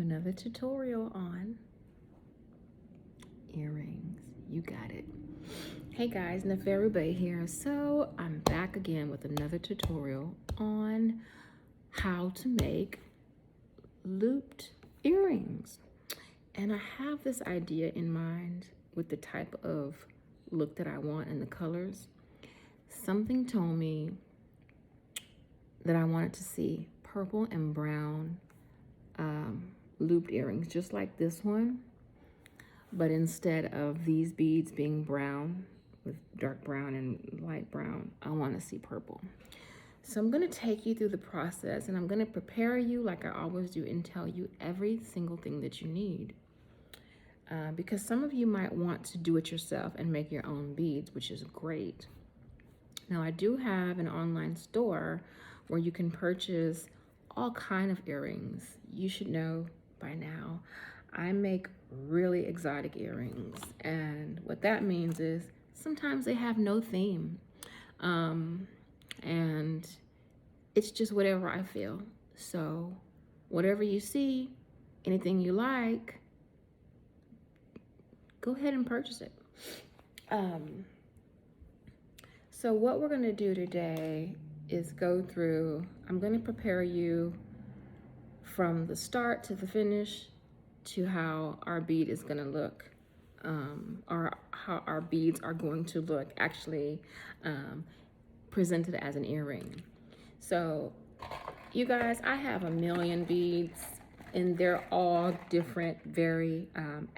another tutorial on earrings. You got it. Hey guys, Neferube here. So I'm back again with another tutorial on how to make looped earrings. And I have this idea in mind with the type of look that I want and the colors. Something told me that I wanted to see purple and brown looped earrings, just like this one, but instead of these beads being brown with dark brown and light brown, I want to see purple. So I'm going to take you through the process, and I'm going to prepare you like I always do and tell you every single thing that you need. Because some of you might want to do it yourself and make your own beads, which is great. Now I do have an online store where you can purchase all kind of earrings. You should know by now, I make really exotic earrings. And what that means is sometimes they have no theme. And it's just whatever I feel. So whatever you see, anything you like, go ahead and purchase it. So what we're gonna do today is go through, I'm gonna prepare you from the start to the finish to how our bead is gonna look, or how our beads are going to look actually presented as an earring. So you guys, I have a million beads and they're all different, very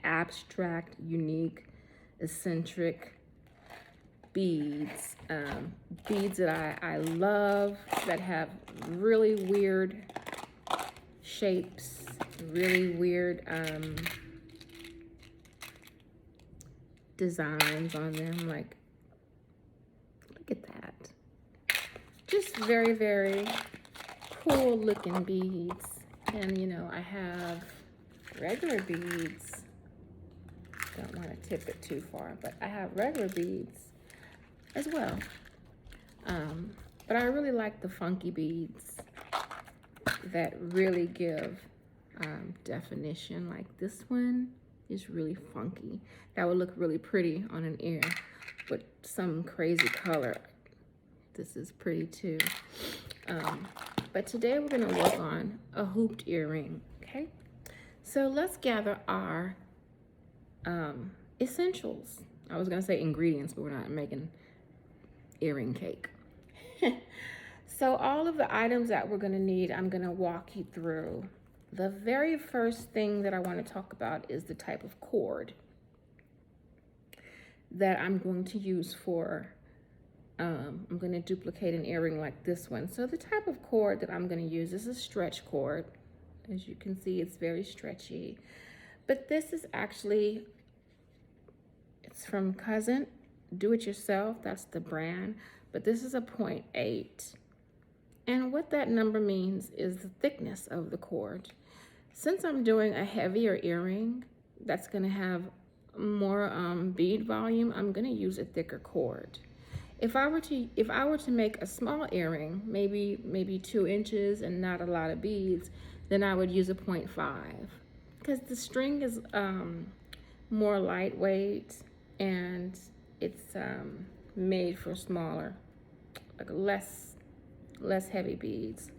abstract, unique, eccentric beads. Beads that I love, that have really weird shapes, really weird designs on them. Like, look at that. Just very, very cool looking beads. And you know, I have regular beads. Don't want to tip it too far, but I have regular beads as well. But I really like the funky beads that really give definition. Like this one is really funky. That would look really pretty on an ear with some crazy color. This is pretty too. But today we're gonna work on a hooped earring, okay? So let's gather our essentials. I was gonna say ingredients, but we're not making earring cake. So all of the items that we're gonna need, I'm gonna walk you through. The very first thing that I wanna talk about is the type of cord that I'm going to use for, I'm gonna duplicate an earring like this one. So the type of cord that I'm gonna use is a stretch cord. As you can see, it's very stretchy. But this is actually, it's from Cousin Do It Yourself, that's the brand, but this is a 0.8. And what that number means is the thickness of the cord. Since I'm doing a heavier earring that's gonna have more bead volume, I'm gonna use a thicker cord. If I were to make a small earring, maybe 2 inches and not a lot of beads, then I would use a 0.5, because the string is more lightweight and it's made for smaller, like less heavy beads.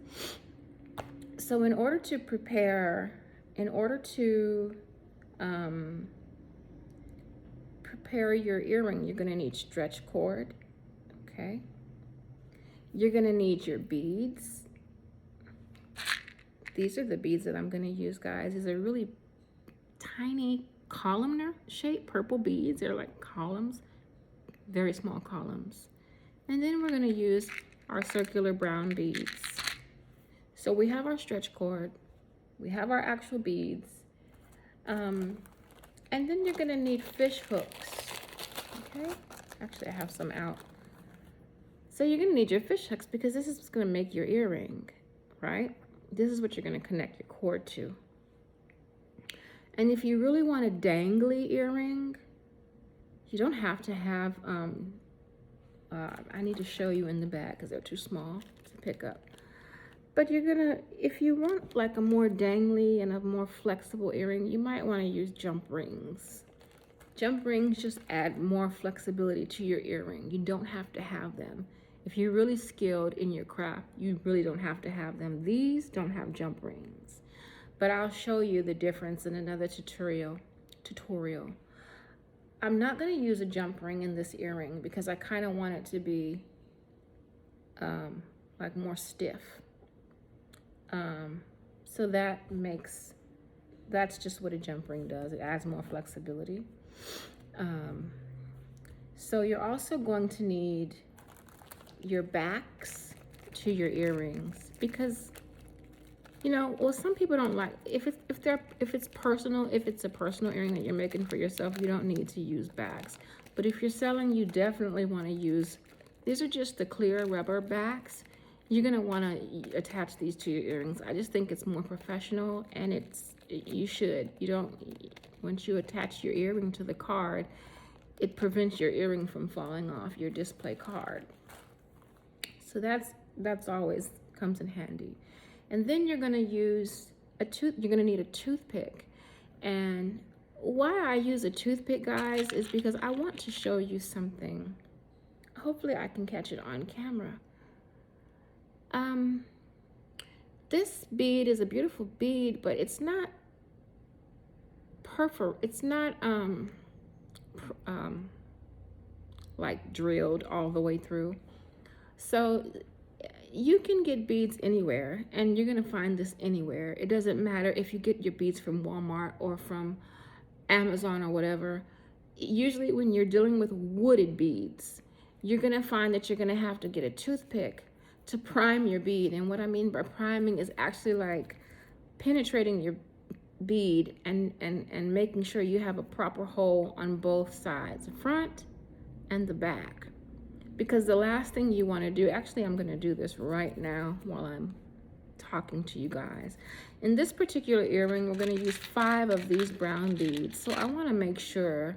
So in order to prepare your earring, you're gonna need stretch cord, okay? You're gonna need your beads. These are the beads that I'm gonna use, guys. These are really tiny columnar shaped purple beads. They're like columns, very small columns. And then we're gonna use our circular brown beads. So we have our stretch cord, we have our actual beads, and then you're gonna need fish hooks, okay? Actually, I have some out. So you're gonna need your fish hooks because this is what's gonna make your earring, right? This is what you're gonna connect your cord to. And if you really want a dangly earring, you don't have to have, I need to show you in the back because they're too small to pick up. But you're gonna, if you want like a more dangly and a more flexible earring, you might want to use jump rings. Jump rings just add more flexibility to your earring. You don't have to have them. If you're really skilled in your craft, you really don't have to have them. These don't have jump rings, but I'll show you the difference in another tutorial. I'm not going to use a jump ring in this earring because I kind of want it to be like more stiff. So that's just what a jump ring does. It adds more flexibility. So you're also going to need your backs to your earrings because, you know, well, some people don't like, if it's a personal earring that you're making for yourself, you don't need to use backs. But if you're selling, you definitely want to use, these are just the clear rubber backs. You're going to want to attach these to your earrings. I just think it's more professional, and you should. You don't, once you attach your earring to the card, it prevents your earring from falling off your display card. So that's always comes in handy. And then you're going to use you're going to need a toothpick. And why I use a toothpick, guys, is because I want to show you something. Hopefully I can catch it on camera. This bead is a beautiful bead, but it's not like drilled all the way through. So you can get beads anywhere, and you're gonna find this anywhere. It doesn't matter if you get your beads from Walmart or from Amazon or whatever. Usually when you're dealing with wooded beads, you're gonna find that you're gonna have to get a toothpick to prime your bead. And what I mean by priming is actually like penetrating your bead and making sure you have a proper hole on both sides, the front and the back. Because the last thing you want to do, actually I'm going to do this right now while I'm talking to you guys. In this particular earring, we're going to use 5 of these brown beads. So I want to make sure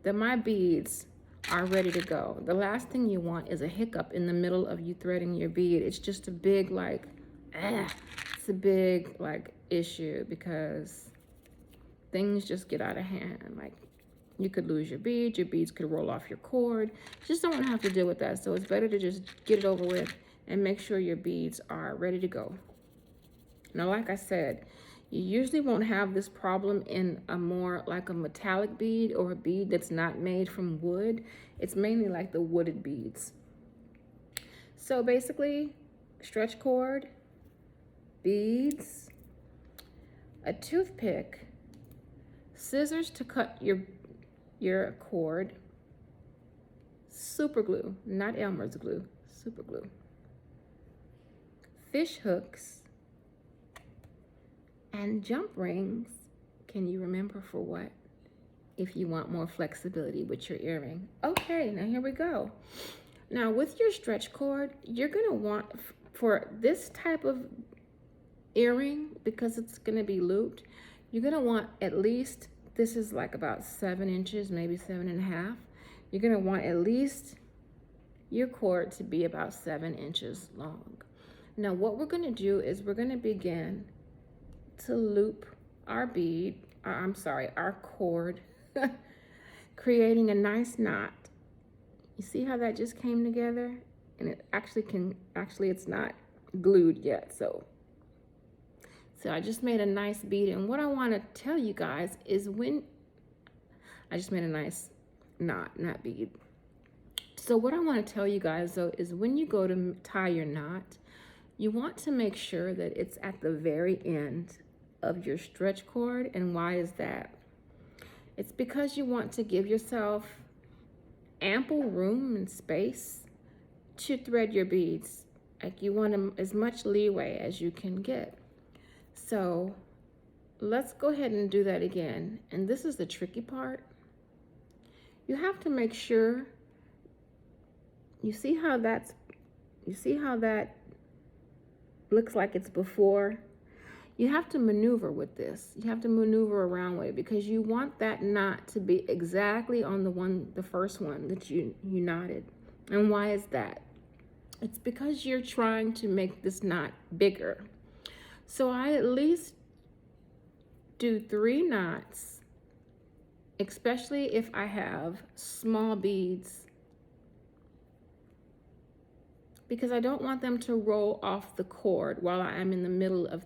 that my beads are ready to go. The last thing you want is a hiccup in the middle of you threading your bead. It's just a big it's a big issue because things just get out of hand. Like, you could lose your beads could roll off your cord. You just don't want to have to deal with that. So it's better to just get it over with and make sure your beads are ready to go. Now, like I said, you usually won't have this problem in a more like a metallic bead or a bead that's not made from wood. It's mainly like the wooded beads. So basically, stretch cord, beads, a toothpick, scissors to cut your cord, super glue, not Elmer's glue, super glue, fish hooks, and jump rings. Can you remember for what? If you want more flexibility with your earring. Okay, now here we go. Now with your stretch cord, you're gonna want, for this type of earring, because it's gonna be looped, you're gonna want at least, this is like about 7 inches, maybe 7.5. You're gonna want at least your cord to be about 7 inches long. Now what we're gonna do is we're gonna begin to loop our our cord, creating a nice knot. You see how that just came together? And it actually it's not glued yet, so I just made a nice bead. And what I want to tell you guys is I just made a nice knot, not bead. So what I want to tell you guys though is when you go to tie your knot, you want to make sure that it's at the very end of your stretch cord. And why is that? It's because you want to give yourself ample room and space to thread your beads. Like, you want as much leeway as you can get. So let's go ahead and do that again. And this is the tricky part. You have to make sure, you see how that looks like it's before? You have to maneuver with this. You have to maneuver around with it because you want that knot to be exactly on the first one that you knotted. And why is that? It's because you're trying to make this knot bigger. So I at least do 3 knots, especially if I have small beads, because I don't want them to roll off the cord while I'm in the middle of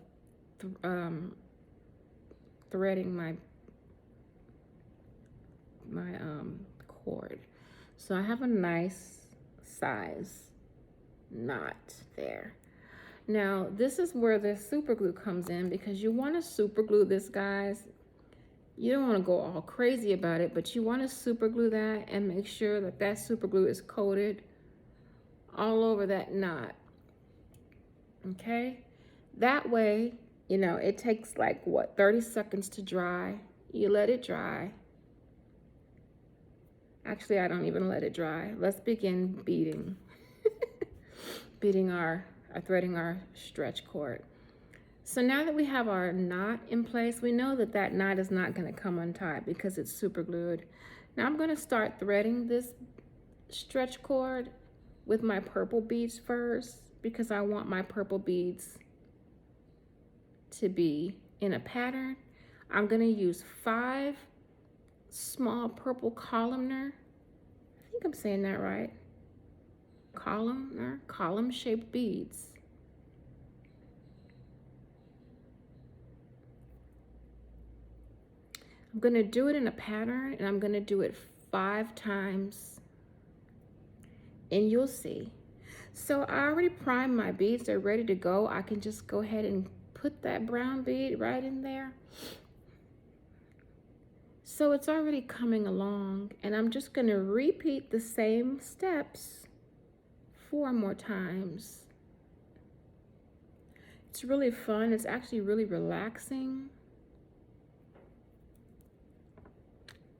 threading my cord. So I have a nice size knot there. Now this is where the super glue comes in, because you want to super glue this, guys. You don't want to go all crazy about it, but you want to super glue that and make sure that that super glue is coated all over that knot. Okay, that way, you know, it takes like what, 30 seconds to dry. You let it dry. Actually, I don't even let it dry. Let's begin beading. Threading our stretch cord. So now that we have our knot in place, we know that that knot is not going to come untied because it's super glued. Now I'm going to start threading this stretch cord with my purple beads first, because I want my purple beads to be in a pattern. I'm going to use 5 small purple columnar. I think I'm saying that right. Column shaped beads. I'm going to do it in a pattern, and I'm going to do it 5 times, and you'll see. So I already primed my beads. They're ready to go. I can just go ahead and put that brown bead right in there. So it's already coming along, and I'm just going to repeat the same steps 4 more times. It's really fun. It's actually really relaxing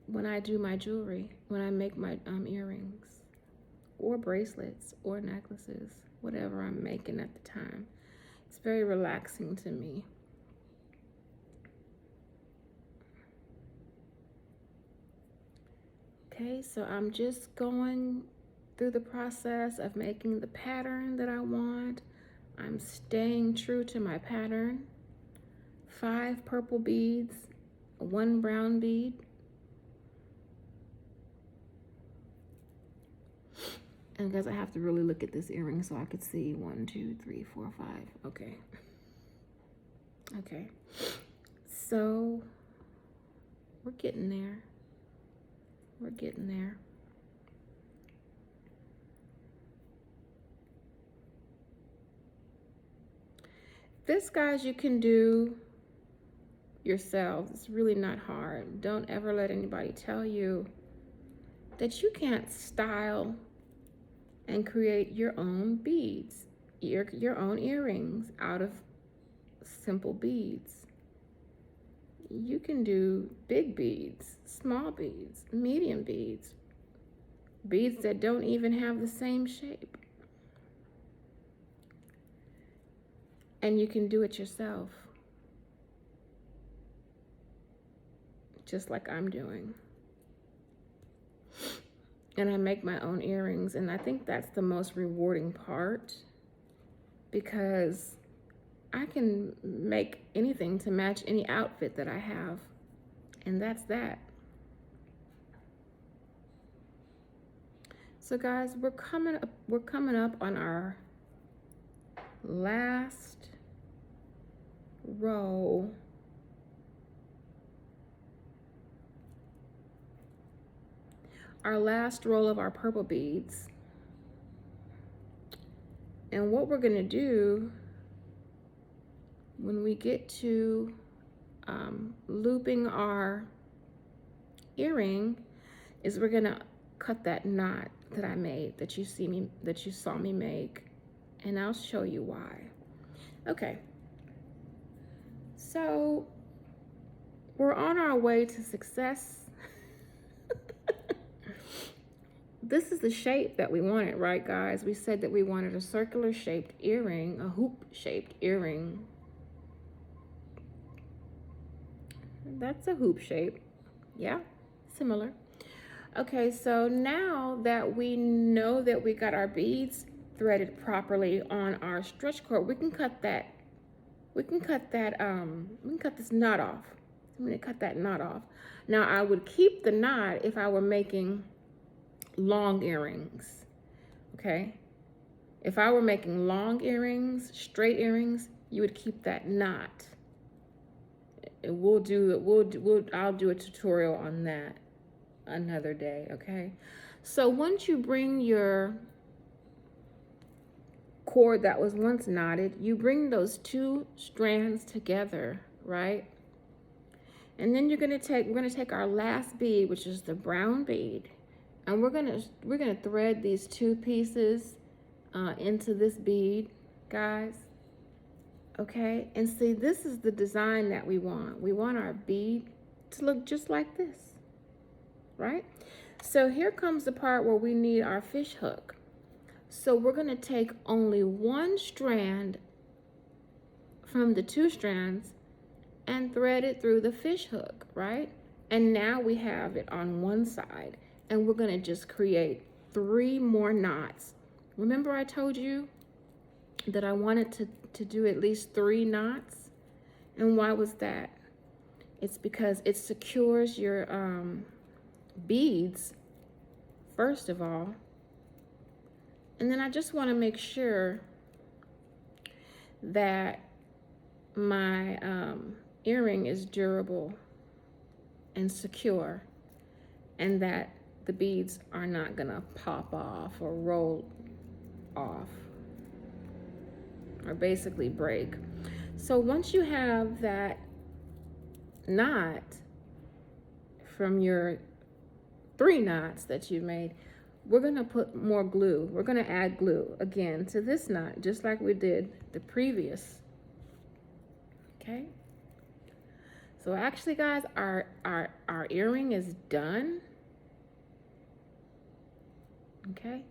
when I do my jewelry, when I make my earrings or bracelets or necklaces, whatever I'm making at the time. It's very relaxing to me. Okay, so I'm just going through the process of making the pattern that I want. I'm staying true to my pattern. 5 purple beads, 1 brown bead. And guys, I have to really look at this earring so I could see 1, 2, 3, 4, 5. Okay. Okay. So we're getting there. We're getting there. This, guys, you can do yourselves. It's really not hard. Don't ever let anybody tell you that you can't style and create your own beads, your own earrings out of simple beads. You can do big beads, small beads, medium beads, beads that don't even have the same shape. And you can do it yourself, just like I'm doing. And I make my own earrings, and I think that's the most rewarding part, because I can make anything to match any outfit that I have, and that's that. So guys, we're coming up on our last row of our purple beads. And what we're gonna do when we get to looping our earring is we're gonna cut that knot that I made, that you saw me make, and I'll show you why. Okay, so we're on our way to success. This is the shape that we wanted, right, guys? We said that we wanted a circular shaped earring, a hoop shaped earring. That's a hoop shape. Yeah, similar. Okay, so now that we know that we got our beads threaded properly on our stretch cord, we can cut this knot off. I'm going to cut that knot off. Now I would keep the knot if I were making long earrings, okay? If I were making long earrings, straight earrings, you would keep that knot. I'll do a tutorial on that another day, okay? So once you bring your cord that was once knotted, you bring those two strands together, right? And then we're gonna take our last bead, which is the brown bead, and we're gonna thread these two pieces into this bead, guys. Okay, and see, this is the design that we want. We want our bead to look just like this, right? So here comes the part where we need our fish hook. So we're gonna take only one strand from the two strands and thread it through the fish hook, right? And now we have it on one side, and we're gonna just create 3 more knots. Remember I told you that I wanted to do at least 3 knots? And why was that? It's because it secures your beads, first of all. And then I just want to make sure that my earring is durable and secure, and that the beads are not gonna pop off or roll off or basically break. So once you have that knot from your 3 knots that you made, we're gonna put more glue. We're gonna add glue again to this knot, just like we did the previous. Okay. So actually, guys, our earring is done. Okay.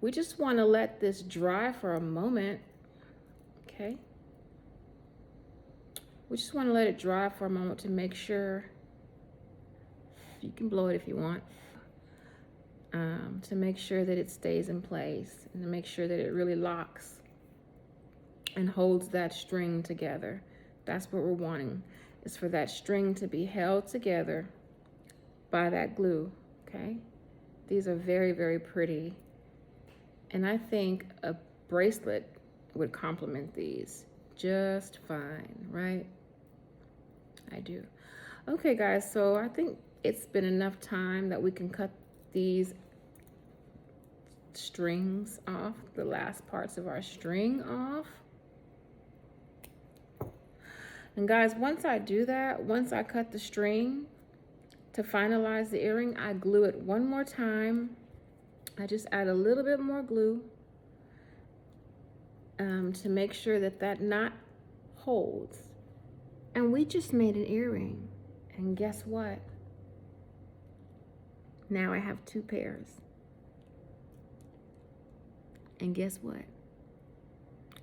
We just want to let this dry for a moment. Okay. We just want to let it dry for a moment to make sure. You can blow it if you want. To make sure that it stays in place and to make sure that it really locks and holds that string together. That's what we're wanting, is for that string to be held together by that glue, okay? These are very, very pretty. And I think a bracelet would complement these just fine, right? I do. Okay, guys, so I think it's been enough time that we can cut these strings off, the last parts of our string off. And guys, once I do that, once I cut the string to finalize the earring, I glue it one more time. I just add a little bit more glue to make sure that that knot holds. And we just made an earring. And guess what? Now I have 2 pairs. And guess what?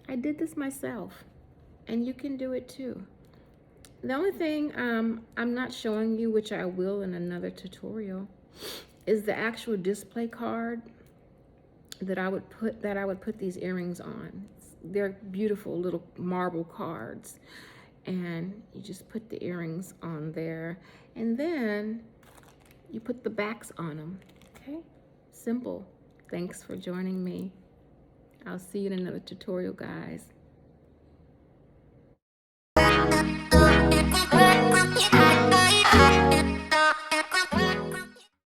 I did this myself, and you can do it too. The only thing I'm not showing you, which I will in another tutorial, is the actual display card that I would put these earrings on. They're beautiful little marble cards, and you just put the earrings on there, and then you put the backs on them. Okay, simple. Thanks for joining me. I'll see you in another tutorial, guys.